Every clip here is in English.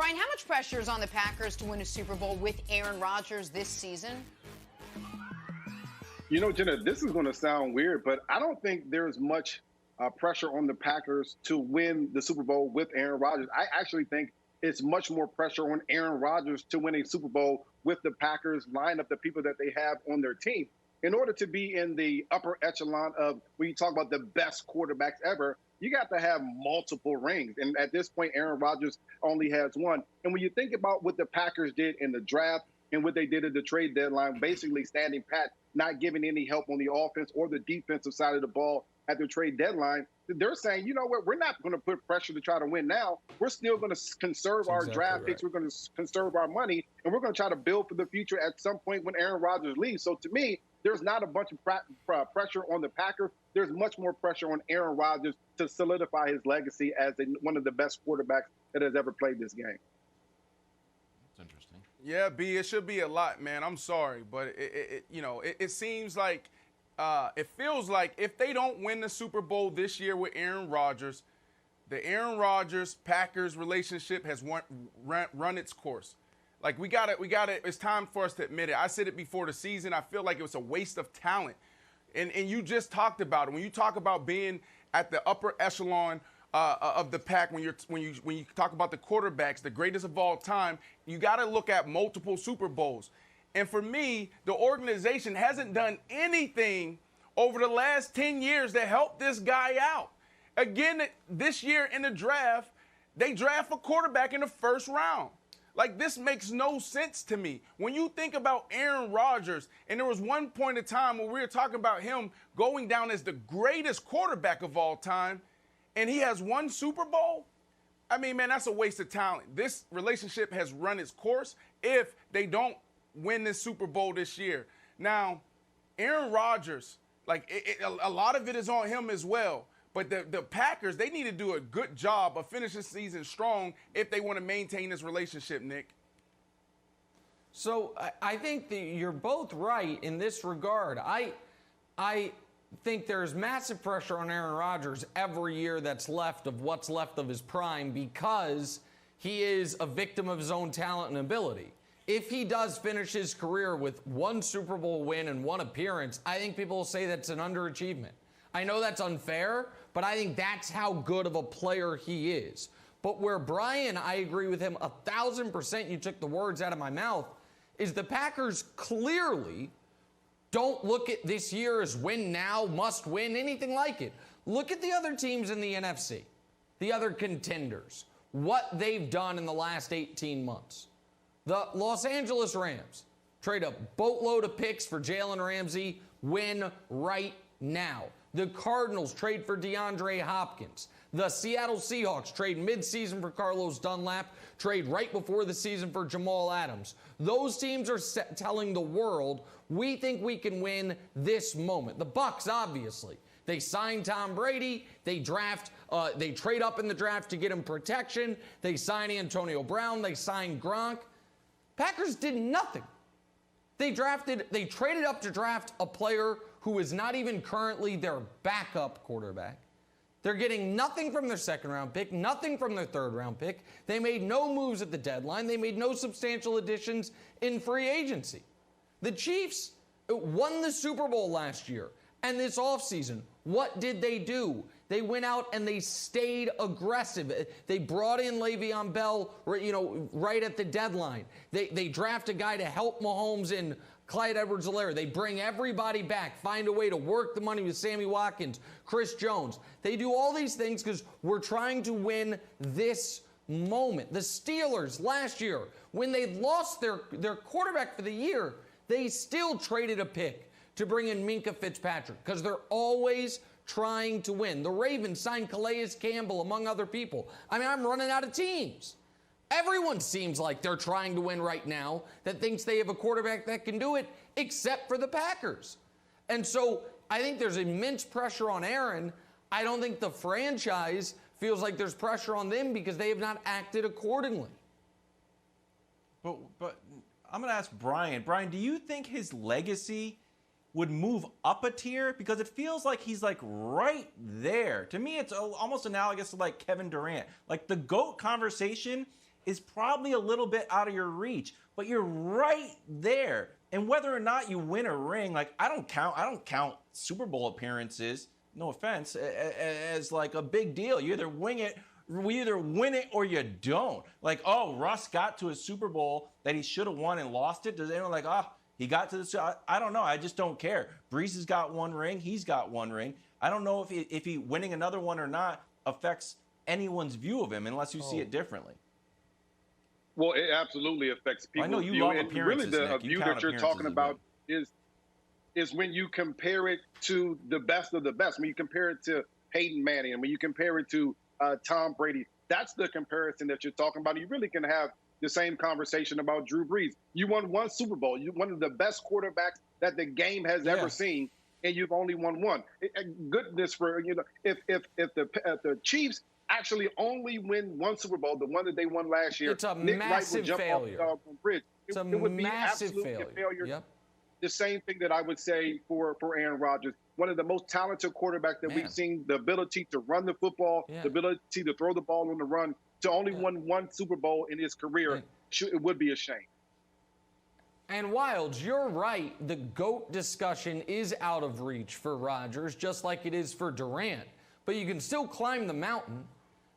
Brian, how much pressure is on the Packers to win a Super Bowl with Aaron Rodgers this season? You know, Jenna, this is going to sound weird, but I don't think there's much pressure on the Packers to win the Super Bowl with Aaron Rodgers. I actually think it's much more pressure on Aaron Rodgers to win a Super Bowl with the Packers lineup, the people that they have on their team. In order to be in the upper echelon of when you talk about the best quarterbacks ever, you got to have multiple rings. And at this point, Aaron Rodgers only has one. And when you think about what the Packers did in the draft and what they did at the trade deadline, basically standing pat, not giving any help on the offense or the defensive side of the ball at the trade deadline, they're saying, you know what, we're not going to put pressure to try to win now. We're still going to conserve our draft picks. We're going to conserve our money, and we're going to try to build for the future at some point when Aaron Rodgers leaves. So to me, there's not a bunch of pressure on the Packers. There's much more pressure on Aaron Rodgers to solidify his legacy as one of the best quarterbacks that has ever played this game. That's interesting. Yeah, B, it should be a lot, man. I'm sorry, but it seems like it feels like if they don't win the Super Bowl this year with Aaron Rodgers, the Aaron Rodgers-Packers relationship has run its course. Like, we got it. It's time for us to admit it. I said it before the season. I feel like it was a waste of talent. And you just talked about it. When you talk about being at the upper echelon of the pack, when you talk about the quarterbacks, the greatest of all time, you got to look at multiple Super Bowls. And for me, the organization hasn't done anything over the last 10 years to help this guy out. Again, this year in the draft, they draft a quarterback in the first round. Like, this makes no sense to me. When you think about Aaron Rodgers, and there was one point in time when we were talking about him going down as the greatest quarterback of all time, and he has won Super Bowl, I mean, man, that's a waste of talent. This relationship has run its course if they don't win this Super Bowl this year. Now, Aaron Rodgers, like, a lot of it is on him as well. But the Packers, they need to do a good job of finishing the season strong if they want to maintain this relationship, Nick. So I think that you're both right in this regard. I think there's massive pressure on Aaron Rodgers every year that's left of what's left of his prime because he is a victim of his own talent and ability. If he does finish his career with one Super Bowl win and one appearance, I think people will say that's an underachievement. I know that's unfair, but I think that's how good of a player he is. But where Brian, I agree with him 1,000%, you took the words out of my mouth, is the Packers clearly don't look at this year as win now, must win, anything like it. Look at the other teams in the NFC, the other contenders, what they've done in the last 18 months. The Los Angeles Rams trade a boatload of picks for Jalen Ramsey, win right now. The Cardinals trade for DeAndre Hopkins. The Seattle Seahawks trade midseason for Carlos Dunlap, trade right before the season for Jamal Adams. Those teams are telling the world, we think we can win this moment. The Bucs, obviously. They sign Tom Brady. They trade up in the draft to get him protection. They sign Antonio Brown. They sign Gronk. Packers did nothing. They traded up to draft a player who is not even currently their backup quarterback. They're getting nothing from their second-round pick, nothing from their third-round pick. They made no moves at the deadline. They made no substantial additions in free agency. The Chiefs won the Super Bowl last year, and this offseason, what did they do? They went out and they stayed aggressive. They brought in Le'Veon Bell, right at the deadline. They draft a guy to help Mahomes and Clyde Edwards-Helaire. They bring everybody back, find a way to work the money with Sammy Watkins, Chris Jones. They do all these things because we're trying to win this moment. The Steelers last year, when they lost their quarterback for the year, they still traded a pick to bring in Minkah Fitzpatrick because they're always trying to win. The Ravens signed Calais Campbell, among other people. I mean, I'm running out of teams. Everyone seems like they're trying to win right now that thinks they have a quarterback that can do it, except for the Packers. And so I think there's immense pressure on Aaron. I don't think the franchise feels like there's pressure on them because they have not acted accordingly. But I'm going to ask Brian. Brian, do you think his legacy would move up a tier? Because it feels like he's like right there. To me, it's almost analogous to like Kevin Durant. Like the GOAT conversation is probably a little bit out of your reach, but you're right there. And whether or not you win a ring, like I don't count Super Bowl appearances, no offense, as like a big deal. You either win it or you don't. Like, oh, Russ got to a Super Bowl that he should have won and lost it. Does anyone like, oh, he got to the? I don't know. I just don't care. Brees has got one ring. He's got one ring. I don't know if he winning another one or not affects anyone's view of him unless you see it differently. Well, it absolutely affects people's I know you view. love And appearances, really, the Nick. You view count that you're talking appearances about is when you compare it to the best of the best. When you compare it to Peyton Manning, and when you compare it to Tom Brady, that's the comparison that you're talking about. You really can have the same conversation about Drew Brees. You won one Super Bowl. You're one of the best quarterbacks that the game has ever seen, and you've only won one. Goodness for if the Chiefs actually only win one Super Bowl, the one that they won last year, it's a Nick massive Wright would jump failure. off the bridge. It's a would be massive absolutely a failure. Yep. The same thing that I would say for Aaron Rodgers, one of the most talented quarterbacks that we've seen, the ability to run the football, the ability to throw the ball on the run, to only win one Super Bowl in his career, it would be a shame. And Wilds, you're right. The GOAT discussion is out of reach for Rodgers, just like it is for Durant. But you can still climb the mountain.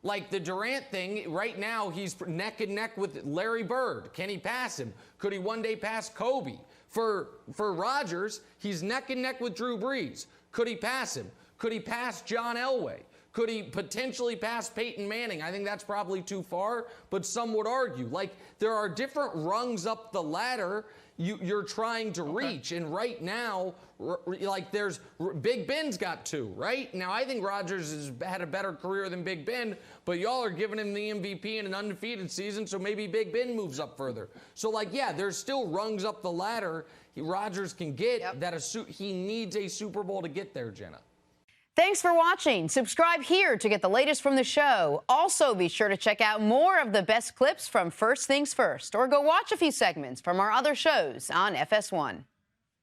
Like the Durant thing, right now he's neck and neck with Larry Bird. Can he pass him? Could he one day pass Kobe? For Rodgers, he's neck and neck with Drew Brees. Could he pass him? Could he pass John Elway? Could he potentially pass Peyton Manning? I think that's probably too far, but some would argue. Like, there are different rungs up the ladder you're trying to reach. And right now, like, there's Big Ben's got two, right? Now, I think Rodgers has had a better career than Big Ben, but y'all are giving him the MVP in an undefeated season, so maybe Big Ben moves up further. So, like, yeah, there's still rungs up the ladder Rodgers can get that he needs a Super Bowl to get there, Jenna. Thanks for watching. Subscribe here to get the latest from the show. Also, be sure to check out more of the best clips from First Things First, or go watch a few segments from our other shows on FS1.